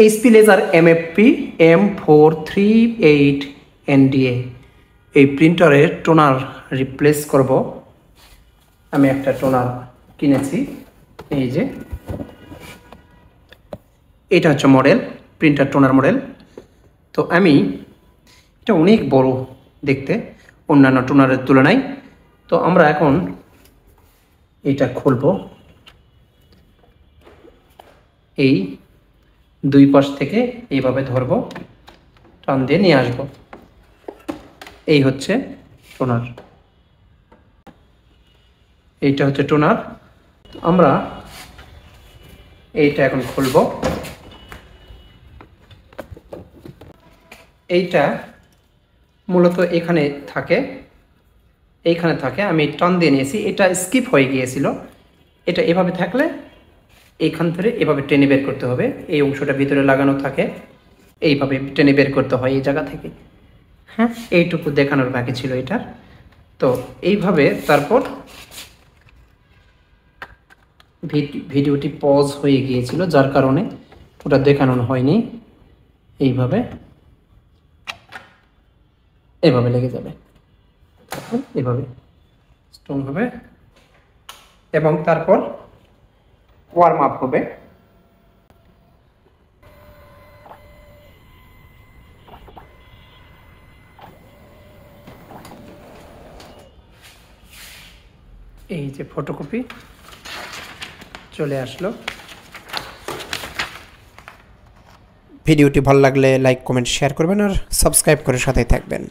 HP laser MFP M438 NDA এই প্রিন্টারের toner replace করব। আমি একটা টোনার কিনেছি, এই যে এটা হচ্ছে মডেল, প্রিন্টার টোনার মডেল। তো আমি এটা অনেক বড় দেখতে অন্যান্য টোনারের তুলনায়। তো আমরা এখন এটা খুলব, এই দুই পাশ থেকে এইভাবে ধরব, টান দিয়ে নিয়ে আসব। এই হচ্ছে টোনার, এইটা হচ্ছে টোনার। আমরা এইটা এখন খুলব। এইটা মূলত এখানে থাকে, এইখানে থাকে। আমি টান দিয়ে নিয়েছি, এটা স্কিপ হয়ে গিয়েছিল। এটা এভাবে থাকলে এইখান থেকে এভাবে টেনে বের করতে হবে। এই অংশটা ভিতরে লাগানো থাকে, এইভাবে টেনে বের করতে হয় এই জায়গা থেকে। হ্যাঁ, এইটুকু দেখানোর বাকি ছিল এটার। তো এইভাবে তারপর ভিডিওটি পজ হয়ে গিয়েছিল, যার কারণে ওটা দেখানো হয়নি। এইভাবে এভাবে লেগে যাবে, এভাবে স্ট্রং হবে এবং তারপর ওয়ার্ম আপ হবে। এই যে ফটোকপি চলে আসলো। ভিডিওটি ভালো লাগলে লাইক, কমেন্ট, শেয়ার করবেন আর সাবস্ক্রাইব করে সাথেই থাকবেন।